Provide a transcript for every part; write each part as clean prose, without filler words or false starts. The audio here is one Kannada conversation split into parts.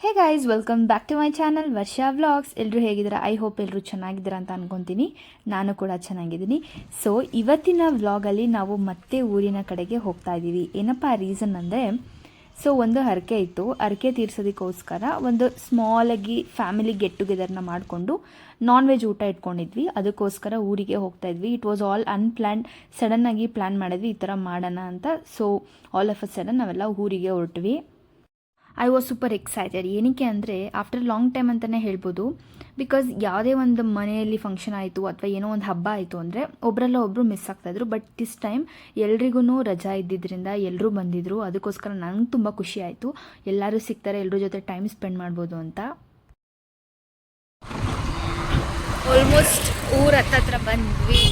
Hey guys, welcome back to my channel Varsha vlogs. ಎಲ್ಲರೂ ಹೇಗಿದ್ದೀರಾ? ಐ ಹೋಪ್ ಎಲ್ಲರೂ ಚೆನ್ನಾಗಿದ್ದೀರಾ ಅಂತ ಅನ್ಕೊತೀನಿ. ನಾನು ಕೂಡ ಚೆನ್ನಾಗಿದ್ದೀನಿ. ಸೊ ಇವತ್ತಿನ ವ್ಲಾಗಲ್ಲಿ ನಾವು ಮತ್ತೆ ಊರಿನ ಕಡೆಗೆ ಹೋಗ್ತಾ ಇದ್ದೀವಿ. ಏನಪ್ಪ ರೀಸನ್ ಅಂದರೆ, ಸೊ ಒಂದು ಹರಕೆ ಇತ್ತು. ಹರಕೆ ತೀರ್ಸೋದಕ್ಕೋಸ್ಕರ ಒಂದು ಸ್ಮಾಲಾಗಿ ಫ್ಯಾಮಿಲಿ ಗೆಟ್ ಟುಗೆದರ್ನ ಮಾಡಿಕೊಂಡು ನಾನ್ ವೆಜ್ ಊಟ ಇಟ್ಕೊಂಡಿದ್ವಿ. ಅದಕ್ಕೋಸ್ಕರ ಊರಿಗೆ ಹೋಗ್ತಾ ಇದ್ವಿ. It was all unplanned. ಸಡನ್ನಾಗಿ ಪ್ಲ್ಯಾನ್ ಮಾಡಿದ್ವಿ ಈ ಥರ ಮಾಡೋಣ ಅಂತ. So all of a sudden ನಾವೆಲ್ಲ ಊರಿಗೆ ಹೊರಟ್ವಿ. I was super excited. ಏನಕ್ಕೆ ಅಂದರೆ ಆಫ್ಟರ್ ಲಾಂಗ್ ಟೈಮ್ ಅಂತಲೇ ಹೇಳ್ಬೋದು. ಬಿಕಾಸ್ ಯಾವುದೇ ಒಂದು ಮನೆಯಲ್ಲಿ ಫಂಕ್ಷನ್ ಆಯಿತು ಅಥವಾ ಏನೋ ಒಂದು ಹಬ್ಬ ಆಯಿತು ಅಂದರೆ ಒಬ್ಬರಲ್ಲ ಒಬ್ಬರು ಮಿಸ್ ಆಗ್ತಾಯಿದ್ರು. ಬಟ್ ದಿಸ್ ಟೈಮ್ ಎಲ್ರಿಗೂ ರಜಾ ಇದ್ದಿದ್ದರಿಂದ ಎಲ್ಲರೂ ಬಂದಿದ್ದರು. ಅದಕ್ಕೋಸ್ಕರ ನನಗೆ ತುಂಬ ಖುಷಿ ಆಯಿತು. ಎಲ್ಲರೂ ಸಿಗ್ತಾರೆ, ಎಲ್ಲರ ಜೊತೆ ಟೈಮ್ ಸ್ಪೆಂಡ್ ಮಾಡ್ಬೋದು ಅಂತ. ಆಲ್ಮೋಸ್ಟ್ ಊರ ಹತ್ತತ್ರ ಬಂದ್ವಿ.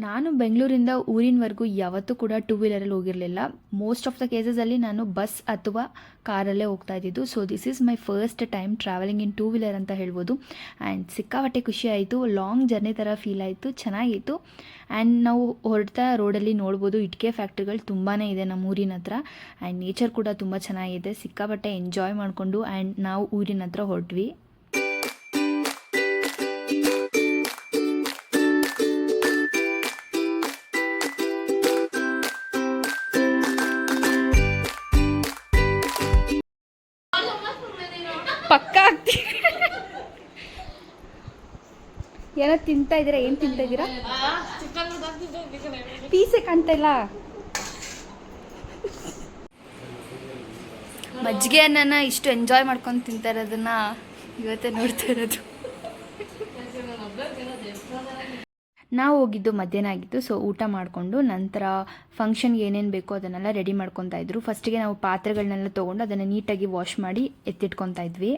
ನಾನು ಬೆಂಗಳೂರಿಂದ ಊರಿನವರೆಗೂ ಯಾವತ್ತೂ ಕೂಡ ಟೂ ವೀಲರಲ್ಲಿ ಹೋಗಿರಲಿಲ್ಲ. ಮೋಸ್ಟ್ ಆಫ್ ದ ಕೇಸಸಲ್ಲಿ ನಾನು ಬಸ್ ಅಥವಾ ಕಾರಲ್ಲೇ ಹೋಗ್ತಾ ಇದ್ದಿದ್ದು. So this is my first time travelling in two wheeler ಅಂತ ಹೇಳ್ಬೋದು. ಆ್ಯಂಡ್ ಸಿಕ್ಕಾಪಟ್ಟೆ ಖುಷಿ ಆಯಿತು. ಲಾಂಗ್ ಜರ್ನಿ ಥರ ಫೀಲ್ ಆಯಿತು, ಚೆನ್ನಾಗಿತ್ತು. ಆ್ಯಂಡ್ ನಾವು ಹೊರಡ್ತಾ ರೋಡಲ್ಲಿ ನೋಡ್ಬೋದು ಇಟ್ಟಿಗೆ ಫ್ಯಾಕ್ಟ್ರಿಗಳು ತುಂಬಾ ಇದೆ ನಮ್ಮ ಊರಿನ ಹತ್ರ. ಆ್ಯಂಡ್ ನೇಚರ್ ಕೂಡ ತುಂಬ ಚೆನ್ನಾಗಿದೆ. ಸಿಕ್ಕಾಪಟ್ಟೆ ಎಂಜಾಯ್ ಮಾಡಿಕೊಂಡು ಆ್ಯಂಡ್ ನಾವು ಊರಿನ ಹತ್ರ ಹೊರಟ್ವಿ. ಪಕ್ಕ ಆಗ್ತೀವಿ. ಏನೋ ತಿಂತಾ ಇದ್ದೀರಾ? ಏನು ತಿಂತಾ ಇದ್ದೀರಾ? ಪೀಸೆ ಕಾಣ್ತಾ ಇಲ್ಲ. ಮಜ್ಜಿಗೆ ಅನ್ನನ ಇಷ್ಟು ಎಂಜಾಯ್ ಮಾಡ್ಕೊಂಡು ತಿಂತಾ ಇರೋದನ್ನ ಇವತ್ತೇ ನೋಡ್ತಾ ಇರೋದು. ನಾವು ಹೋಗಿದ್ದು ಮಧ್ಯಾಹ್ನ ಆಗಿತ್ತು. ಸೊ ಊಟ ಮಾಡಿಕೊಂಡು ನಂತರ ಫಂಕ್ಷನ್ಗೆ ಏನೇನು ಬೇಕೋ ಅದನ್ನೆಲ್ಲ ರೆಡಿ ಮಾಡ್ಕೊತಾ ಇದ್ರು. ಫಸ್ಟಿಗೆ ನಾವು ಪಾತ್ರೆಗಳನ್ನೆಲ್ಲ ತೊಗೊಂಡು ಅದನ್ನು ನೀಟಾಗಿ ವಾಶ್ ಮಾಡಿ ಎತ್ತಿಟ್ಕೊತಾ ಇದ್ವಿ.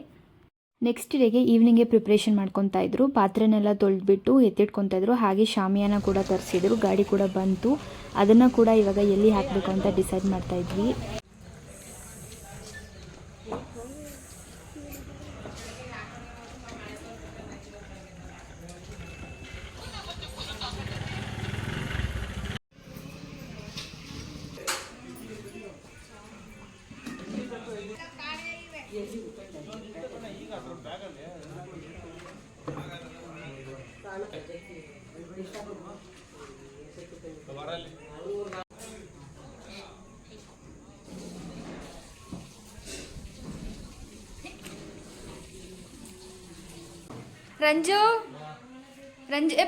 ನೆಕ್ಸ್ಟ್ ಡೇಗೆ ಈವ್ನಿಂಗೇ ಪ್ರಿಪ್ರೇಷನ್ ಮಾಡ್ಕೊತಾ ಇದ್ರು. ಪಾತ್ರೆನೆಲ್ಲ ತೊಳೆದ್ಬಿಟ್ಟು ಎತ್ತಿಟ್ಕೊತಾ ಇದ್ರು. ಹಾಗೆ ಶಾಮಿಯಾನ ಕೂಡ ತರಿಸಿದ್ರು. ಗಾಡಿ ಕೂಡ ಬಂತು. ಅದನ್ನು ಕೂಡ ಇವಾಗ ಎಲ್ಲಿ ಹಾಕಬೇಕು ಅಂತ ಡಿಸೈಡ್ ಮಾಡ್ತಾ ಇದ್ವಿ. ರಂಜು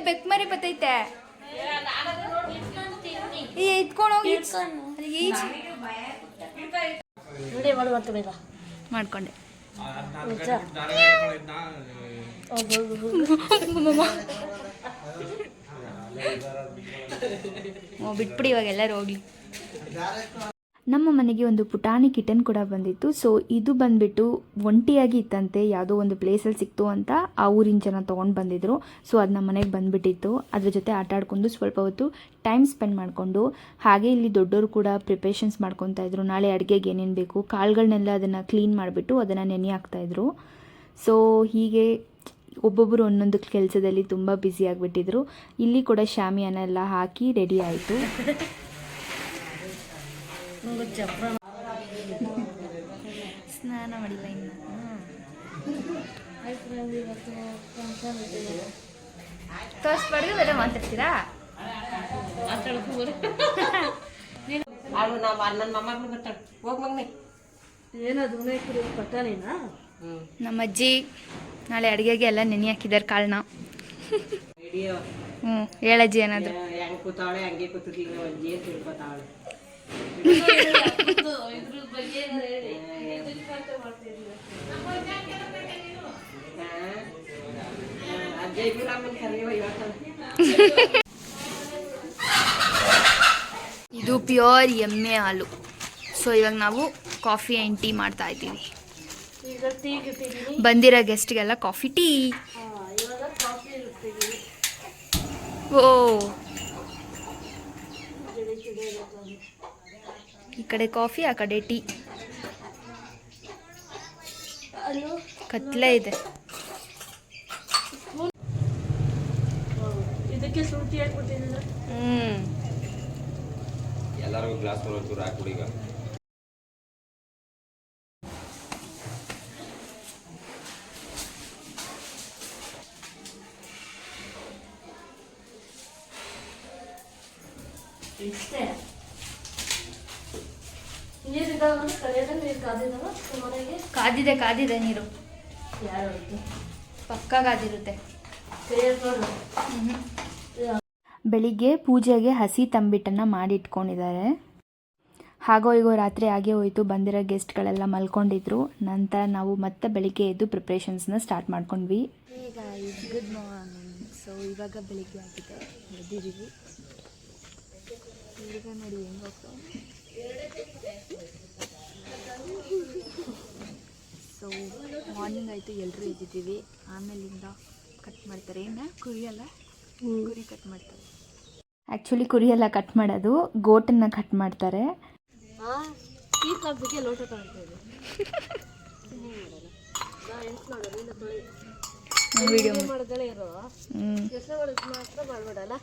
ಬೆಕ್ ಮರಿ ಬತ್ತೈತೆ. ಇಟ್ಕೊಂಡೋಗಿ ಮಾಡ್ಕೊಂಡೆ. ಬಿಟ್ಬಿಡಿ ಇವಾಗ ಎಲ್ಲರೂ ಹೋಗ್ಲಿ. ನಮ್ಮ ಮನೆಗೆ ಒಂದು ಪುಟಾಣಿ ಕಿಟನ್ ಕೂಡ ಬಂದಿತ್ತು. ಸೊ ಇದು ಬಂದ್ಬಿಟ್ಟು ಒಂಟಿಯಾಗಿ ಇತ್ತಂತೆ. ಯಾವುದೋ ಒಂದು ಪ್ಲೇಸಲ್ಲಿ ಸಿಕ್ತು ಅಂತ ಆ ಊರಿನ ಜನ ತೊಗೊಂಡು ಬಂದಿದ್ರು. ಸೊ ಅದು ನಮ್ಮ ಮನೆಗೆ ಬಂದುಬಿಟ್ಟಿತ್ತು. ಅದ್ರ ಜೊತೆ ಆಟ ಆಡ್ಕೊಂಡು ಸ್ವಲ್ಪ ಹೊತ್ತು ಟೈಮ್ ಸ್ಪೆಂಡ್ ಮಾಡಿಕೊಂಡು ಹಾಗೆ ಇಲ್ಲಿ ದೊಡ್ಡವರು ಕೂಡ ಪ್ರಿಪ್ರೇಷನ್ಸ್ ಮಾಡ್ಕೊತಾ ಇದ್ರು. ನಾಳೆ ಅಡುಗೆಗೆ ಏನೇನು ಬೇಕು ಕಾಳುಗಳನ್ನೆಲ್ಲ ಅದನ್ನು ಕ್ಲೀನ್ ಮಾಡಿಬಿಟ್ಟು ಅದನ್ನು ನೆನೆ ಹಾಕ್ತಾಯಿದ್ರು. ಸೊ ಹೀಗೆ ಒಬ್ಬೊಬ್ಬರು ಒಂದೊಂದು ಕೆಲಸದಲ್ಲಿ ತುಂಬ ಬ್ಯುಸಿ ಆಗಿಬಿಟ್ಟಿದ್ರು. ಇಲ್ಲಿ ಕೂಡ ಶಾಮಿಯಾನ ಎಲ್ಲ ಹಾಕಿ ರೆಡಿ ಆಯಿತು. ಸ್ನಾನ ಮಾಡಿಲ್ಲ ಇನ್ನು. ತೋರಿಸ್ಬಾರ್ದು ಬೇರೆ ಮಾತಾಡ್ತೀರಾ? ನಮ್ಮ ಅಜ್ಜಿ ನಾಳೆ ಅಡುಗೆಗೆ ಎಲ್ಲ ನೆನೆ ಹಾಕಿದ್ದಾರೆ ಕಾಳನ್ನ. ಹೇಳಜ್ಜಿ ಏನಾದ್ರು. ಇದು ಪ್ಯೂರ್ ಎಮ್ಮೆ ಹಾಲು. ಸೊ ಇವಾಗ ನಾವು ಕಾಫಿ ಆ್ಯಂಡ್ ಟೀ ಮಾಡ್ತಾ ಇದ್ದೀವಿ. ಬಂದಿರೋ ಗೆಸ್ಟ್ಗೆಲ್ಲ ಕಾಫಿ ಟೀ. ಓ ಈ ಕಡೆ ಕಾಫಿ ಆ ಕಡೆ ಟೀ. ಕತ್ಲೆ ಇದೆ. ಎಲ್ಲರಿಗೂ ಗ್ಲಾಸ್ ಹಾಕ್ಬಿಡಿ ಈಗ. ಇಷ್ಟೇ ನೀರಿದ್ದಾವ ಕರೆಯೋದ ನೀರು ಕಾದಿದ್ದಾವ ಮನೆಗೆ ಕಾದಿದೆ ನೀರು ಯಾರು ಪಕ್ಕ ಕಾದಿರುತ್ತೆ. ನೋಡು ಬೆಳಿಗ್ಗೆ ಪೂಜೆಗೆ ಹಸಿ ತಂಬಿಟ್ಟನ್ನು ಮಾಡಿಟ್ಕೊಂಡಿದ್ದಾರೆ. ಹಾಗೋ ಈಗೋ ರಾತ್ರಿ ಆಗೇ ಹೋಯಿತು, ಬಂದಿರೋ ಗೆಸ್ಟ್ಗಳೆಲ್ಲ ಮಲ್ಕೊಂಡಿದ್ರು. ನಂತರ ನಾವು ಮತ್ತೆ ಬೆಳಿಗ್ಗೆ ಎದ್ದು ಪ್ರಿಪ್ರೇಷನ್ಸ್ನ ಸ್ಟಾರ್ಟ್ ಮಾಡ್ಕೊಂಡ್ವಿ. ಈಗ ಗುಡ್ ಮಾರ್ನಿಂಗ್. ಸೊ ಇವಾಗ ಬೆಳಿಗ್ಗೆ ಆಗಿದೆ, ಎದ್ದಿದ್ದೀವಿ. ಹುಡುಗ ನೋಡಿ ಹೆಂಗೆ ಹೋಗ್ತಾವೆ. ಸೊ ಮಾರ್ನಿಂಗ್ ಆಯಿತು, ಎಲ್ಲರೂ ಎದ್ದಿದ್ದೀವಿ. ಆಮೇಲಿಂದ ಕಟ್ ಮಾಡ್ತಾರೆ. ಕುರಿಯಲ್ಲ, ಕುರಿ ಕಟ್ ಮಾಡ್ತಾರೆ. ಆ್ಯಕ್ಚುಲಿ ಕುರಿಯೆಲ್ಲ ಕಟ್ ಮಾಡೋದು, ಗೋಟನ್ನು ಕಟ್ ಮಾಡ್ತಾರೆ. ಲೋಟ ವಿಡಿಯೋ ಮಾಡೋದಲ್ಲ ಇರೋ ಮಾತ್ರ ಮಾಡ್ಬೇಡಲ್ಲ.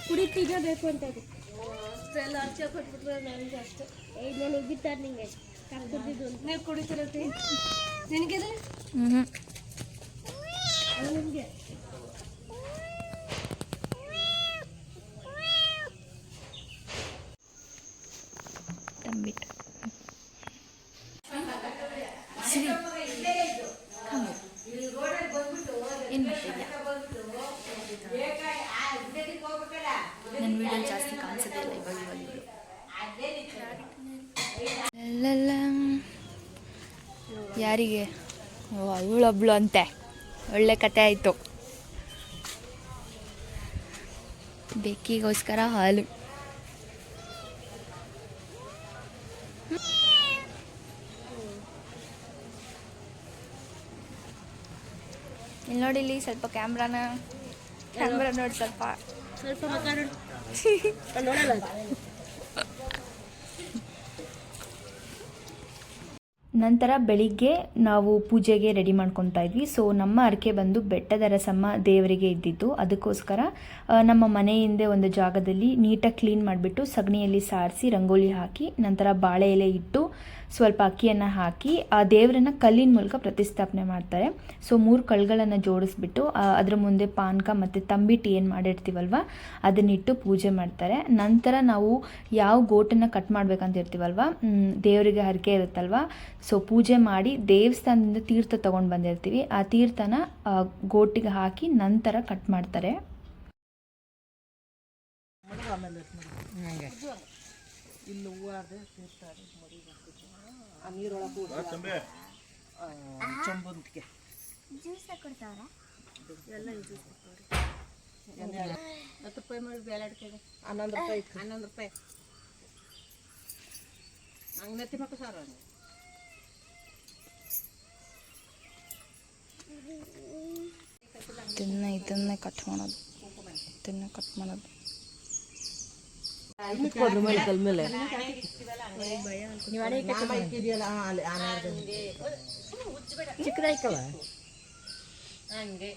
ಕುಡಿತೀಗ ಬೇಕು ಅಂತ ಅಷ್ಟೆಲ್ಲ ಅರ್ಚ ಕೊಟ್ಬಿಟ್ರೆ ನನಗೆ ಅಷ್ಟೇ. ನಾನು ಬಿತ್ತಾರೆ ನಿಂಗೆ ಕುಡಿದಿದ್ದು ನೀವು ಕುಡಿತಿರತ್ತೆ ನಿನಗೆ ನಿಮಗೆ ತಂಬಿಟ್ಟು ಏನು ಮಾಡ್ತಿದ್ಯಾ? ನನ್ನ ವಿಡಿಯೋ ಜಾಸ್ತಿ ಕಾಣಿಸುತ್ತೆ ಇಲ್ಲ ಇವಾಗ. ಯಾರಿಗೆ? ಇವಳೊಬ್ಳು ಅಂತೆ. ಒಳ್ಳೆ ಕತೆ ಆಯಿತು. ಬೆಕ್ಕಿಗೋಸ್ಕರ ಹಾಲು. ಇಲ್ಲಿ ನೋಡಿ, ಇಲ್ಲಿ ಸ್ವಲ್ಪ ಕ್ಯಾಮ್ರಾ ನೋಡಿ, ಸ್ವಲ್ಪ ನೋಡಲ್ಲ. ನಂತರ ಬೆಳಿಗ್ಗೆ ನಾವು ಪೂಜೆಗೆ ರೆಡಿ ಮಾಡ್ಕೊತಾ ಇದ್ವಿ. ಸೊ ನಮ್ಮ ಅರಕೆ ಬಂದು ಬೆಟ್ಟದ ರಸಮ್ಮ ದೇವರಿಗೆ ಇದ್ದಿದ್ದು. ಅದಕ್ಕೋಸ್ಕರ ನಮ್ಮ ಮನೆ ಹಿಂದೆ ಒಂದು ಜಾಗದಲ್ಲಿ ನೀಟಾಗಿ ಕ್ಲೀನ್ ಮಾಡಿಬಿಟ್ಟು ಸಗಣಿಯಲ್ಲಿ ಸಾರಿಸಿ ರಂಗೋಲಿ ಹಾಕಿ ನಂತರ ಬಾಳೆ ಎಲೆ ಇಟ್ಟು ಸ್ವಲ್ಪ ಅಕ್ಕಿಯನ್ನು ಹಾಕಿ ಆ ದೇವರನ್ನು ಕಲ್ಲಿನ ಮೂಲಕ ಪ್ರತಿಷ್ಠಾಪನೆ ಮಾಡ್ತಾರೆ. ಸೊ 3 ಕಳ್ಗಳನ್ನು ಜೋಡಿಸ್ಬಿಟ್ಟು ಅದರ ಮುಂದೆ ಪಾನಕ ಮತ್ತು ತಂಬಿಟ್ಟು ಏನು ಮಾಡಿರ್ತೀವಲ್ವ ಅದನ್ನಿಟ್ಟು ಪೂಜೆ ಮಾಡ್ತಾರೆ. ನಂತರ ನಾವು ಯಾವ ಗೋಟನ್ನು ಕಟ್ ಮಾಡ್ಬೇಕಂತ ಇರ್ತೀವಲ್ವ, ದೇವರಿಗೆ ಹರಕೆ ಇರುತ್ತಲ್ವ, ಸೊ ಪೂಜೆ ಮಾಡಿ ದೇವಸ್ಥಾನದಿಂದ ತೀರ್ಥ ತೊಗೊಂಡು ಬಂದಿರ್ತೀವಿ. ಆ ತೀರ್ಥನ ಗೋಟಿಗೆ ಹಾಕಿ ನಂತರ ಕಟ್ ಮಾಡ್ತಾರೆ. ಜ್ಯೂಸ್ ಕೊಡ್ತಾವ್ರ ಎಲ್ಲ ಜ್ಯೂಸ್ ಕೊಡ್ತಾವ್ರೆ. 10 ರೂಪಾಯಿ ಮಾಡಿ ಬೇಳೆ ಅಡ್ಕೆಗೆ 11 ರೂಪಾಯಿ ಹಂಗೆ ನೆತ್ತಿ ಮಕ್ಕ ಸಾರು ಇದನ್ನ ಕಟ್ ಮಾಡೋದು, ಕಟ್ ಮಾಡೋದು. ಮೇಲೆ ಚಿಕ್ಕದಾಯ್ಕವ ಹಂಗೆ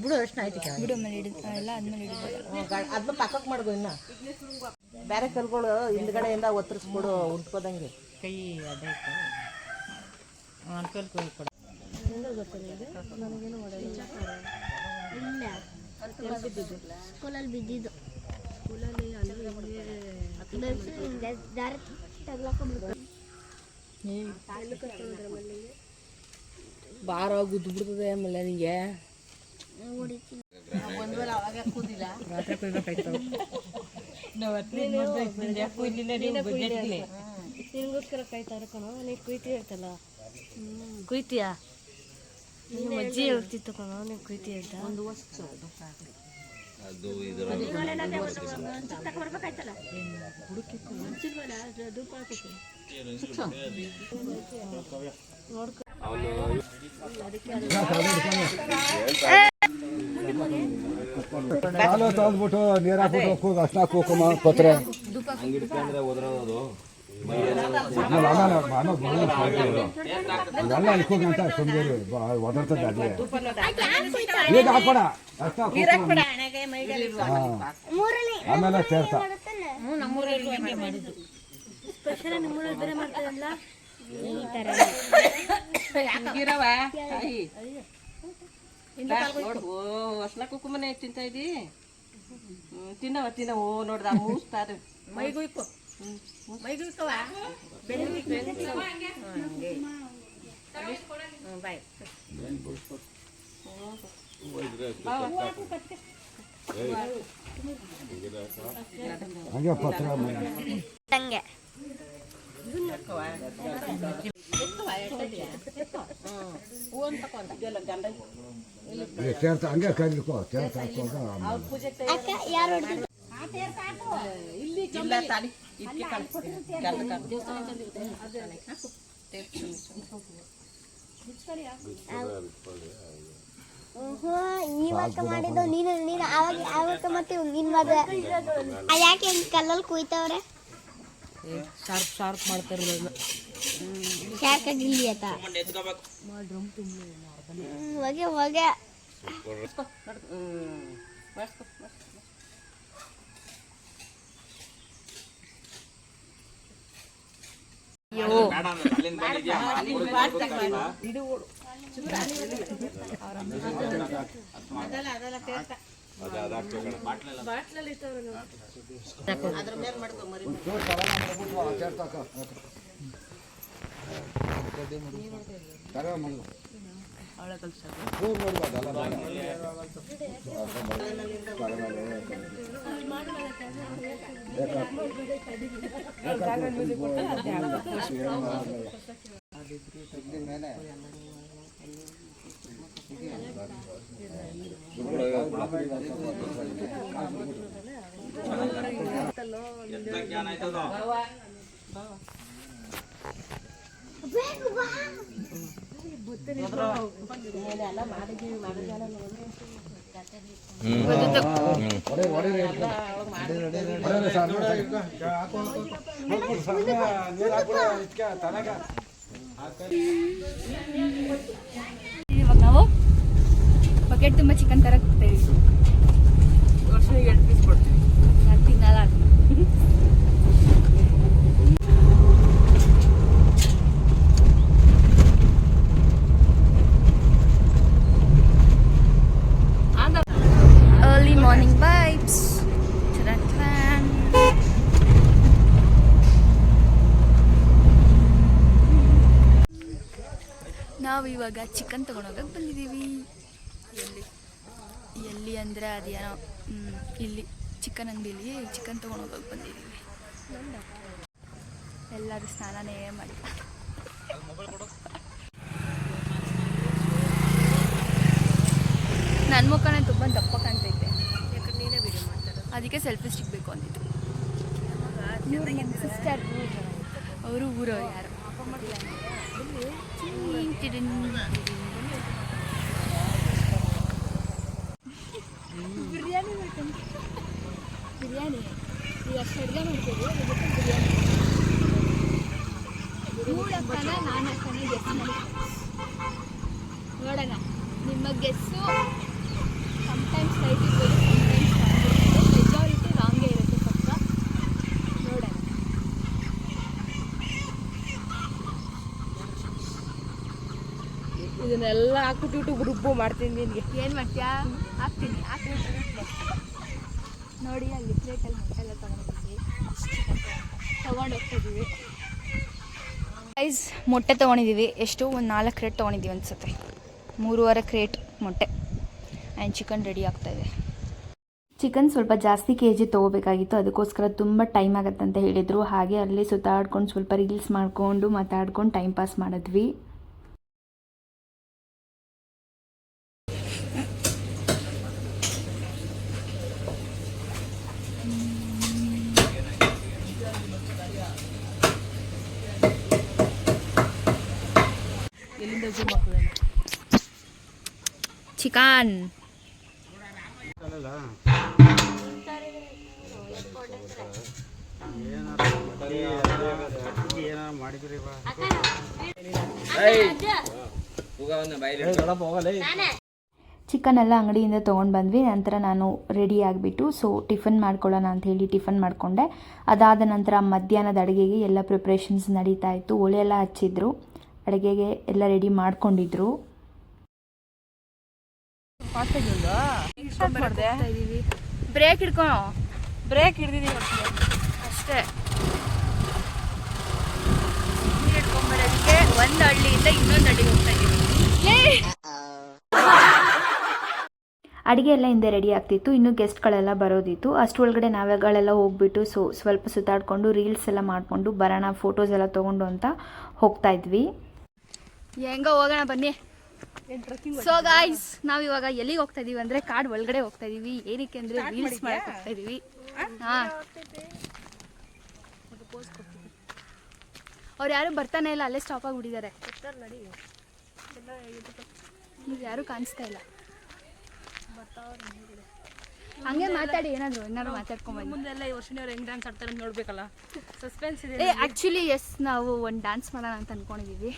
ಬಿಡು ಅಷ್ಟು ಆಯ್ತು ಬಿಡು ಮೇಲೆ ಎಲ್ಲ ಆದ್ಮೇಲೆ ಅದನ್ನ ಪಕ್ಕಕ್ಕೆ ಮಾಡ್ದು. ಇನ್ನ ಬೇರೆ ಕಲ್ಗಳು ಹಿಂದ್ಗಡೆಯಿಂದ ಒತ್ತರಿಸ್ಕೊಡು ಉಂಟ್ಕೋದಂಗೆ ಕೈ ಅದಕ್ಕೆ ಅನ್ಕಲ್ ಕೊಡು. ನನಗೇನು ಸ್ಕೂಲಲ್ಲಿ ಬಿದ್ದಿದ್ದು. ಸ್ಕೂಲಲ್ಲಿ ಬಾರ ಗುದ್ದು ಬಿಡ್ತದೆ ಆಮೇಲೆ ನಿಂಗೆ ಒಂದ್ವಲ್ಲ ಅವಾಗ ಕೂದಿಲ್ಲ ರಾತ್ರಿ ಕುಯ್ಬೇಕಾಯ್ತು. ನಿನ್ಗೋಸ್ಕರ ಕಾಯ್ತಾರೆ ಕಣೋ, ನೀನು ಕುಯ್ತಿ ಹೇಳ್ತಲ್ಲ. ಕುಯ್ತೀಯಾ? ನಿಮ್ಮ ಅಜ್ಜಿ ಹೇಳ್ತಿತ್ತು ಕಣೋ ನೀವು ಕುಯ್ತಿ ಅಂತ. ಒಂದು ವರ್ಷ ಕಾಲು ತೊಳ್ದ್ಬಿಟ್ಟು ನೀರು ಹಾಕ್ಬಿಟ್ಟು ಅರ್ಶಿನ ಕುಂಕುಮ ಕೊತ್ತರೆ ಇವೆಲ್ಲ ಇಟ್ಕೋಗಿ ಅಂತ ಸುಮ್ಮನೆ ಒದರ್ತದೆ. ಅದೇ ಈಗ ಹಾಕೋಣ ಆಮೇಲೆ ಸೇರ್ತಾ ಸ್ಪೆಷಲ್ ನಿಮ್ಮೂರಲ್ಲಿ ಬೇರೆ ಮಾಡ್ತಾರಲ್ಲ ಈ ಥರ ಹೊಸ್ಲ ಕುಕ್ಕುಮನೆ ತಿಂತ ಇದ್ದಿ ತಿನ್ನವ ತಿನ್ನವು ನೋಡ್ದ ಮೂಸ್ತಾರೆ ಮೈಗೂ ಇಕ್ಕು ಮೈಗೂ ಇಕ್ಕವ ಬಾಯ್ ಹಂಗೆ ಪತ್ರ ತಂಗೆ ಸೇರ್ತಾ ಹಂಗೆ ಕರೀಲಿಕ್ಕೋ ಸೇರ್ತಾ ಹಾಕೊಂಡು ಅಕ್ಕ ಯಾರು ಇವಕ್ಕ ಮಾಡಿದ್ದು ನೀನು ನೀನು ಆವಾಗ ಆವಾಗ ಮತ್ತೆ ನಿನ್ ಮಗ ಯಾಕೆ ಕಲ್ಲಲ್ಲಿ ಕುಯ್ತವ್ರೆ ಶಾರ್ಪ್ ಶಾರ್ಪ್ ಮಾಡ್ತಾರೆ ಯಾಕೆ ಗಿಲ್ಲಿ ಆತ ಹೊಗೆ ಹೊಗೆ ಇವಾಗ ನಾವು ಬಕೆಟ್ ತುಂಬ ಚಿಕನ್ ತರ ಕೊಡ್ತೇವೆ. ವರ್ಷಕ್ಕೆ 8 ಪೀಸ್ ಕೊಡ್ತೀವಿ. ನಾನು ತಿನ್ನಲ್ಲ. Early morning vibes. ನಾವು ಇವಾಗ ಚಿಕನ್ ತೊಗೊಂಡೋಗಕ್ಕೆ ಬಂದಿದ್ದೀವಿ. ಎಲ್ಲಿ ಅಂದರೆ ಅದೇನೋ ಇಲ್ಲಿ ಚಿಕನ್ ಅಂಗಡಿಲಿ ಚಿಕನ್ ತೊಗೊಂಡೋಗಕ್ಕೆ ಬಂದಿದ್ದೀವಿ. ಎಲ್ಲರೂ ಸ್ನಾನನೇ ಮಾಡಿ ನನ್ನ ಮುಖನೇ ತುಂಬ ದಪ್ಪ ಕಾಣ್ತೈತೆ. ಅದಕ್ಕೆ ಸೆಲ್ಫಿ ಸ್ಟಿಕ್ ಬೇಕು ಅಂತಿತ್ತು. ಸಿಸ್ಟರ್ ಅವರು ಊರವ್ರು ಯಾರು ಬಿರಿಯಾನಿ ಮಾಡ್ತೀನಿ. ಬಿರಿಯಾನಿ ಈಗ ಅಷ್ಟು ಅಡುಗೆ ಮಾಡ್ತೀವಿ. ಬಿರಿಯಾನಿ ಮೂಡಕ್ಕನ ನಾನು ಅಕ್ಕನ ಗೆಸ್ ಮಾಡಿ ನೋಡೋಣ. ನಿಮ್ಮ ಗೆಸ್ಸು ಸಮಟೈಮ್ಸ್ ರೈಟ್ ಇರ್ಬೋದು, ಸಮಟೈಮ್ಸ್ ಮೆಜಾರಿಟಿ ರಾಂಗೇ ಇರುತ್ತೆ ಪಕ್ಕ. ನೋಡೋಣ. ಇದನ್ನೆಲ್ಲ ಹಾಕ್ಬಿಟ್ಟು ರುಬ್ಬು ಮಾಡ್ತೀನಿ. ನಿನಗೆ ಏನು ಮಾಡ್ತೀಯಾ? ಹಾಕ್ತೀನಿ ನೋಡಿ. ಅಲ್ಲಿ ಪ್ಲೇಟಲ್ಲಿ ಮೊಟ್ಟೆಲ್ಲ ತೊಗೊಂಡಿದ್ದೀವಿ, ತೊಗೊಂಡು ಹೋಗ್ತಿದ್ದೀವಿ. ಪ್ರೈಸ್ ಮೊಟ್ಟೆ ತೊಗೊಂಡಿದ್ದೀವಿ. ಎಷ್ಟು ಒಂದು 4 ಕ್ರೇಟ್ ತೊಗೊಂಡಿದ್ದೀವಿ ಅನಿಸುತ್ತೆ. 3.5 ಕ್ರೇಟ್ ಮೊಟ್ಟೆ ಆ್ಯಂಡ್ ಚಿಕನ್ ರೆಡಿ ಆಗ್ತಾಯಿದೆ. ಚಿಕನ್ ಸ್ವಲ್ಪ ಜಾಸ್ತಿ kg ತೊಗೋಬೇಕಾಗಿತ್ತು. ಅದಕ್ಕೋಸ್ಕರ ತುಂಬ ಟೈಮ್ ಆಗುತ್ತೆ ಅಂತ ಹೇಳಿದರು. ಹಾಗೆ ಅಲ್ಲಿ ಸುತ್ತಾಡ್ಕೊಂಡು ಸ್ವಲ್ಪ ರೀಲ್ಸ್ ಮಾಡಿಕೊಂಡು ಮಾತಾಡ್ಕೊಂಡು ಟೈಮ್ ಪಾಸ್ ಮಾಡಿದ್ವಿ. ಚಿಕನ್ ಚಿಕನ್ ಎಲ್ಲ ಅಂಗಡಿಯಿಂದ ತೊಗೊಂಡು ಬಂದ್ವಿ. ನಂತರ ನಾನು ರೆಡಿ ಆಗಿಬಿಟ್ಟು ಟಿಫನ್ ಮಾಡ್ಕೊಳ್ಳೋಣ ಅಂತ ಹೇಳಿ ಟಿಫನ್ ಮಾಡಿಕೊಂಡೆ. ಅದಾದ ನಂತರ ಮಧ್ಯಾಹ್ನದ ಅಡುಗೆಗೆ ಎಲ್ಲ ಪ್ರಿಪ್ರೇಷನ್ಸ್ ನಡೀತಾ ಇತ್ತು. ಒಲೆ ಎಲ್ಲ ಹಚ್ಚಿದ್ರು, ಅಡುಗೆಗೆ ಎಲ್ಲ ರೆಡಿ ಮಾಡ್ಕೊಂಡಿದ್ರು. ಬ್ರೇಕ್ ಹಿಡ್ಕೊ. ಬ್ರೇಕ್ ಹಿಡಿದಿದ್ದೀವಿ ಅಷ್ಟೇ. ನೀರು ಹಿಡ್ಕೊಂಬರೋದಕ್ಕೆ ಒಂದು ಹಳ್ಳಿಯಿಂದ ಇನ್ನೊಂದು ಹಳ್ಳಿಗೆ ಹೋಗ್ತಾ ಇದ್ದೀವಿ. ಅಡುಗೆ ಎಲ್ಲ ಹಿಂದೆ ರೆಡಿ ಆಗ್ತಿತ್ತು. ಇನ್ನು ಗೆಸ್ಟ್ಗಳೆಲ್ಲ ಬರೋದಿತ್ತು. ಅಷ್ಟರೊಳಗಡೆ ನಾವೆಗಳೆಲ್ಲ ಹೋಗ್ಬಿಟ್ಟು ಸ್ವಲ್ಪ ಸುತ್ತಾಡಿಕೊಂಡು ರೀಲ್ಸ್ ಎಲ್ಲ ಮಾಡಿಕೊಂಡು ಬರೋಣ, ಫೋಟೋಸ್ ಎಲ್ಲ ತೊಗೊಂಡು ಅಂತ ಹೋಗ್ತಾ ಇದ್ವಿ. ಹೆಂಗೋ ಹೋಗೋಣ ಬನ್ನಿ. ಸೊ ಗಾಯ್ಸ್, ನಾವು ಇವಾಗ ಎಲ್ಲಿಗೆ ಹೋಗ್ತಾ ಇದೀವಿ ಅಂದ್ರೆ ಕಾಡ್ ಒಳಗಡೆ ಹೋಗ್ತಾ ಇದೀವಿ. ಏನಕ್ಕೆ ಅಂದ್ರೆ ರೀಲ್ಸ್ ಮಾಡಕ್ ಹೋಗ್ತಾ ಇದೀವಿ. ಅವ್ರು ಯಾರು ಬರ್ತಾನೆ ಇಲ್ಲ, ಅಲ್ಲೇ ಸ್ಟಾಪ್ ಆಗಿಬಿಟ್ಟಿದ್ದಾರೆ. ನೀವು ಯಾರು ಕಾಣಿಸ್ತಾ ಇಲ್ಲ. ಹಂಗೆ ಮಾತಾಡಿ, ಏನಾದ್ರು ಮಾತಾಡ್ಕೊಂಬಂದು ಮುಂದೆಲ್ಲ ಈ ವರ್ಷಿನವ್ರು ಹೆಂಗ್ ಡ್ಯಾನ್ಸ್ ಆಡ್ತಾರೆ ಅಂತ ನೋಡ್ಬೇಕಲ್ಲ, ಸಸ್ಪೆನ್ಸ್ ಇದೆ. ಆಕ್ಚುಲಿ ಎಸ್, ನಾವು ಒಂದು ಡ್ಯಾನ್ಸ್ ಮಾಡೋಣ ಅಂತ ಅನ್ಕೊಂಡಿದೀವಿ.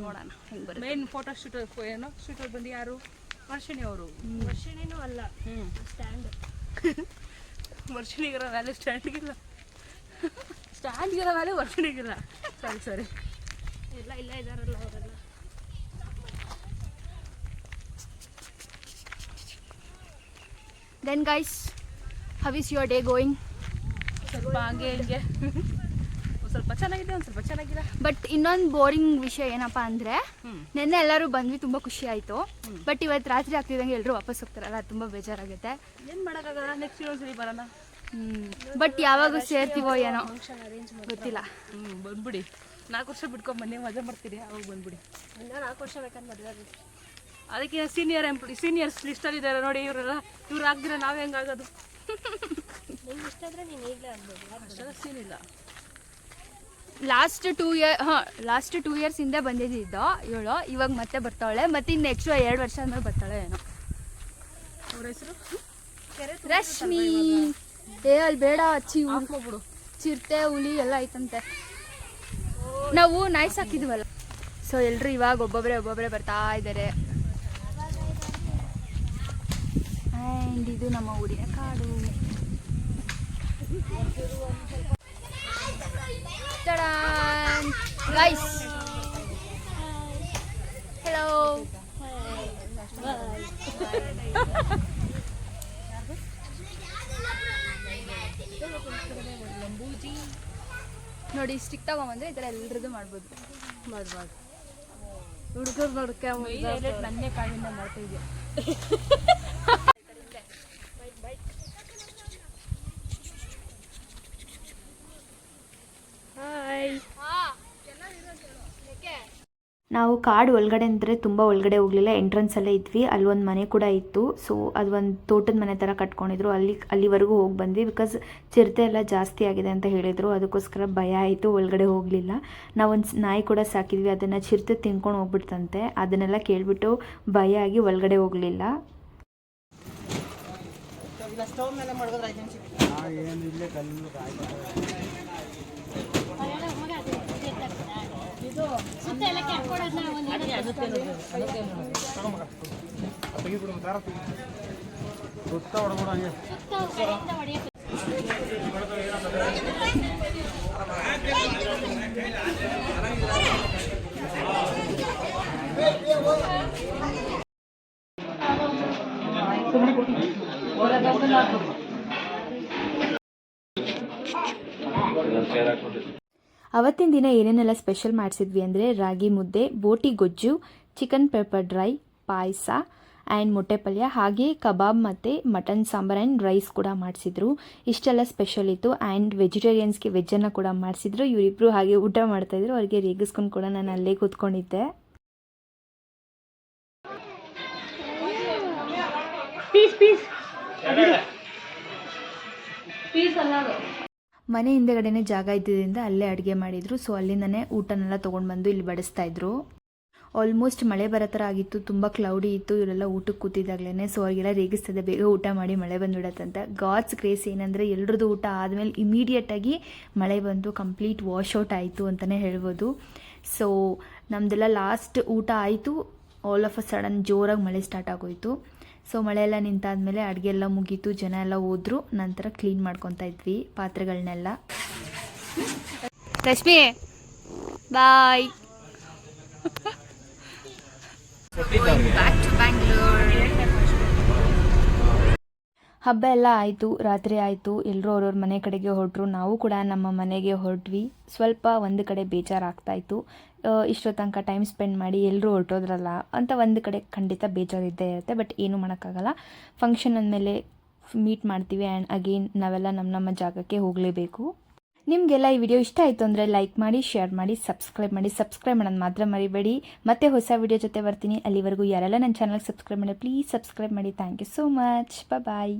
ನೋಡೋಣ ಹೆಂಗ್ ಬರುತ್ತೆ. ಮೇನ್ ಫೋಟೋ ಶೂಟ್ ಏನೋ ಶೂಟ್ ಬಂದು ಯಾರು ವರ್ಷಿಣಿ ಅವರು. ವರ್ಷಿಣೇನೂ ಅಲ್ಲ, ಸ್ಟ್ಯಾಂಡ್. ವರ್ಷಿಣಿಗಿರೋ ವ್ಯಾಲ್ಯೂ ಸ್ಟ್ಯಾಂಡ್ಗಿಲ್ಲ, ಸ್ಟ್ಯಾಂಡ್ಗಿರೋ ವ್ಯಾಲ್ಯೂ ವರ್ಷಿಣಿಗಿಲ್ಲ. ಸರಿ ಎಲ್ಲ ಇಲ್ಲ ಇದಾರಲ್ಲ ಅವರೆಲ್ಲ. Then guys, how is your day going? ಸ್ವಲ್ಪ ಹಂಗೆ ಹಿಂಗೆ, ಸ್ವಲ್ಪ ಚೆನ್ನಾಗಿದೆ, ಒಂದು ಸ್ವಲ್ಪ ಚೆನ್ನಾಗಿಲ್ಲ. ಬಟ್ ಇನ್ನೊಂದು ಬೋರಿಂಗ್ ವಿಷಯ ಏನಪ್ಪ ಅಂದರೆ, ನಿನ್ನೆ ಎಲ್ಲರೂ ಬಂದ್ವಿ, ತುಂಬ ಖುಷಿ ಆಯಿತು. ಬಟ್ ಇವತ್ತು ರಾತ್ರಿ ಆಗ್ತಿದ್ದಂಗೆ ಎಲ್ಲರೂ ವಾಪಸ್ ಹೋಗ್ತಾರಲ್ಲ, ತುಂಬ ಬೇಜಾರಾಗುತ್ತೆ. ಏನು ಮಾಡೋಕ್ಕಾಗಲ್ಲ, ನೆಕ್ಸ್ಟ್ ಇನ್ನೊಂದ್ಸರಿ ಬರೋಣ. ಬಟ್ ಯಾವಾಗ ಸೇರ್ತೀವೋ ಏನೋ ಗೊತ್ತಿಲ್ಲ. ಬಂದ್ಬಿಡಿ, 4 ವರ್ಷ ಬಿಟ್ಕೊಂಡು ಬನ್ನಿ, ಮಜಾ ಮಾಡ್ತೀರಿ. ಅವಾಗ ಬಂದ್ಬಿಡಿ. 4 ವರ್ಷ ಬೇಕಂತ ಮದುವೆ. ಅದಕ್ಕೆ ಸೀನಿಯರ್ಸ್ ಲಿಸ್ಟಲ್ಲಿ ಇದ್ದಾರೆ ನೋಡಿ. ಇವರೆಲ್ಲ ಇವ್ರು ಆಗ್ದಿರ ನಾವು ಹೆಂಗಾಗೋದು? ನಿಮ್ಗೆ ಇಷ್ಟ ಆದರೆ ನೀನು ಈಗಲೇ ಆಗ್ಬೋದು, ಅಷ್ಟೆಲ್ಲ ಸೀನ್ ಇಲ್ಲ. ಲಾಸ್ಟ್ 2 ಇಯರ್ಸ್ ಹಿಂದೆ ಬಂದಿದ್ದು ಇವಳು. ಇವಾಗ ಮತ್ತೆ ಬರ್ತಾವಳೆ, ಮತ್ತೆ ಇನ್ನು ನೆಕ್ಸ್ಟ್ 2 ವರ್ಷ ಆದ್ಮೇಲೆ ಬರ್ತಾಳೆ ಏನೋ. ಅವ್ರ ಹೆಸರು ರಶ್ಮಿ. ಅಲ್ಲಿ ಬೇಡ, ಬಿಡು. ಚಿರತೆ, ಹುಲಿ ಎಲ್ಲ ಐತಂತೆ. ನಾವು ನಾಯಿ ಸಾಕಿದ್ವಲ್ಲ, ಸೊ ಎಲ್ಲರೂ ಇವಾಗ ಒಬ್ಬೊಬ್ಬರೇ ಬರ್ತಾ ಇದ್ದಾರೆ. ಆ್ಯಂಡ್ ಇದು ನಮ್ಮ ಊರಿನ ಕಾಡು. Guys, hello. ನೋಡಿ, ಸ್ಟಿಕ್ ತಗೊಂಬಂದ್ರೆ ಈ ಥರ ಎಲ್ಲರದ್ದು ಮಾಡ್ಬೋದು. ಹುಡುಗರು ನೋಡಕ್ಕೆ ನನ್ನೇ ಕಾಳಿಂದ ಮಾಡ್ತಾ ಇದೆಯಾ? ನಾವು ಕಾಡು ಒಳಗಡೆ ಅಂದರೆ ತುಂಬ ಒಳಗಡೆ ಹೋಗಲಿಲ್ಲ, ಎಂಟ್ರೆನ್ಸಲ್ಲೇ ಇದ್ವಿ. ಅಲ್ಲಿ ಒಂದು ಮನೆ ಕೂಡ ಇತ್ತು. ಸೊ ಅದು ಒಂದು ತೋಟದ ಮನೆ ಥರ ಕಟ್ಕೊಂಡಿದ್ರು. ಅಲ್ಲಿವರೆಗೂ ಹೋಗಿ ಬಂದ್ವಿ. ಬಿಕಾಸ್ ಚಿರತೆ ಎಲ್ಲ ಜಾಸ್ತಿ ಆಗಿದೆ ಅಂತ ಹೇಳಿದರು, ಅದಕ್ಕೋಸ್ಕರ ಭಯ ಆಯಿತು, ಒಳಗಡೆ ಹೋಗಲಿಲ್ಲ. ನಾವೊಂದು ನಾಯಿ ಕೂಡ ಸಾಕಿದ್ವಿ, ಅದನ್ನು ಚಿರತೆ ತಿನ್ಕೊಂಡು ಹೋಗ್ಬಿಡ್ತಂತೆ. ಅದನ್ನೆಲ್ಲ ಕೇಳಿಬಿಟ್ಟು ಭಯ ಆಗಿ ಒಳಗಡೆ ಹೋಗಲಿಲ್ಲ. ಅವತ್ತಿನ ದಿನ ಏನೇನೆಲ್ಲ ಸ್ಪೆಷಲ್ ಮಾಡಿಸಿದ್ವಿ ಅಂದರೆ ರಾಗಿ ಮುದ್ದೆ, ಬೋಟಿ ಗೊಜ್ಜು, chicken pepper dry, payasa and ಮೊಟ್ಟೆ ಪಲ್ಯ, ಹಾಗೆ ಕಬಾಬ್ ಮತ್ತು ಮಟನ್ ಸಾಂಬಾರ್ ಆ್ಯಂಡ್ ರೈಸ್ ಕೂಡ ಮಾಡಿಸಿದ್ರು. ಇಷ್ಟೆಲ್ಲ ಸ್ಪೆಷಲ್ ಇತ್ತು. ಆ್ಯಂಡ್ ವೆಜಿಟೇರಿಯನ್ಸ್ಗೆ ವೆಜ್ಜನ್ನು ಕೂಡ ಮಾಡಿಸಿದ್ರು. ಇವರಿಬ್ಬರು ಹಾಗೆ ಊಟ ಮಾಡ್ತಾಯಿದ್ರು. ಅವ್ರಿಗೆ ರೇಗಿಸ್ಕೊಂಡು ಕೂಡ ನಾನು ಅಲ್ಲೇ ಕೂತ್ಕೊಂಡಿದ್ದೆ. ಮನೆ ಹಿಂದೆಗಡೆನೇ ಜಾಗ ಇದ್ದಿದ್ದರಿಂದ ಅಲ್ಲೇ ಅಡುಗೆ ಮಾಡಿದರು. ಸೊ ಅಲ್ಲಿಂದನೇ ಊಟನೆಲ್ಲ ತೊಗೊಂಡು ಬಂದು ಇಲ್ಲಿ ಬಡಿಸ್ತಾಯಿದ್ರು. ಆಲ್ಮೋಸ್ಟ್ ಮಳೆ ಬರೋ ಥರ ಆಗಿತ್ತು, ತುಂಬ ಕ್ಲೌಡಿ ಇತ್ತು. ಇವರೆಲ್ಲ ಊಟಕ್ಕೆ ಕೂತಿದ್ದಾಗಲೇ. ಸೊ ಅವ್ರಿಗೆಲ್ಲ ರೇಗಿಸ್ತದೆ, ಬೇಗ ಊಟ ಮಾಡಿ ಮಳೆ ಬಂದುಬಿಡತ್ತಂತ. ಗಾಡ್ಸ್ ಗ್ರೇಸ್ ಏನಂದರೆ ಎಲ್ಲರದ್ದು ಊಟ ಆದಮೇಲೆ ಇಮಿಡಿಯೇಟಾಗಿ ಮಳೆ ಬಂದು ಕಂಪ್ಲೀಟ್ ವಾಶ್ಔಟ್ ಆಯಿತು ಅಂತಲೇ ಹೇಳ್ಬೋದು. ಸೊ ನಮ್ಮದೆಲ್ಲ ಲಾಸ್ಟ್ ಊಟ ಆಯಿತು, ಆಲ್ ಆಫ್ ಅ ಸಡನ್ ಜೋರಾಗಿ ಮಳೆ ಸ್ಟಾರ್ಟ್ ಆಗೋಯಿತು. ಸೊ ಮಳೆ ಎಲ್ಲ ನಿಂತಾದ್ಮೇಲೆ ಅಡುಗೆ ಎಲ್ಲ ಮುಗೀತು, ಜನ ಎಲ್ಲ ಹೋದ್ರು. ನಂತರ ಕ್ಲೀನ್ ಮಾಡ್ಕೊತಾ ಇದ್ವಿ ಪಾತ್ರೆಗಳನ್ನೆಲ್ಲ. Rashmi bye. Back to Bangalore. ಹಬ್ಬ ಎಲ್ಲ ಆಯಿತು, ರಾತ್ರಿ ಆಯಿತು, ಎಲ್ಲರೂ ಅವ್ರವ್ರ ಮನೆ ಕಡೆಗೆ ಹೊರಟ್ರು. ನಾವು ಕೂಡ ನಮ್ಮ ಮನೆಗೆ ಹೊರಟ್ವಿ. ಸ್ವಲ್ಪ ಒಂದು ಕಡೆ ಬೇಜಾರಾಗ್ತಾಯಿತ್ತು, ಇಷ್ಟೋ ತನಕ ಟೈಮ್ ಸ್ಪೆಂಡ್ ಮಾಡಿ ಎಲ್ಲರೂ ಹೊರಟೋದ್ರಲ್ಲ ಅಂತ ಒಂದು ಕಡೆ ಖಂಡಿತ ಬೇಜಾರಿದ್ದೇ ಇರುತ್ತೆ. ಬಟ್ ಏನೂ ಮಾಡೋಕ್ಕಾಗಲ್ಲ. ಫಂಕ್ಷನ್ ಅಂದಮೇಲೆ ಮೀಟ್ ಮಾಡ್ತೀವಿ ಆ್ಯಂಡ್ ಅಗೇನ್ ನಾವೆಲ್ಲ ನಮ್ಮ ಜಾಗಕ್ಕೆ ಹೋಗಲೇಬೇಕು. ನಿಮಗೆಲ್ಲ ಈ ವಿಡಿಯೋ ಇಷ್ಟ ಆಯಿತು ಅಂದರೆ ಲೈಕ್ ಮಾಡಿ, ಶೇರ್ ಮಾಡಿ, ಸಬ್ಸ್ಕ್ರೈಬ್ ಮಾಡೋದು ಮಾತ್ರ ಮರಿಬೇಡಿ. ಮತ್ತೆ ಹೊಸ ವಿಡಿಯೋ ಜೊತೆ ಬರ್ತೀನಿ. ಅಲ್ಲಿವರೆಗೂ ಯಾರೆಲ್ಲ ನನ್ನ ಚಾನಲ್ಗೆ ಸಬ್ಸ್ಕ್ರೈಬ್ ಮಾಡಿ ಪ್ಲೀಸ್ ಸಬ್ಸ್ಕ್ರೈಬ್ ಮಾಡಿ. Thank you so much. Bye.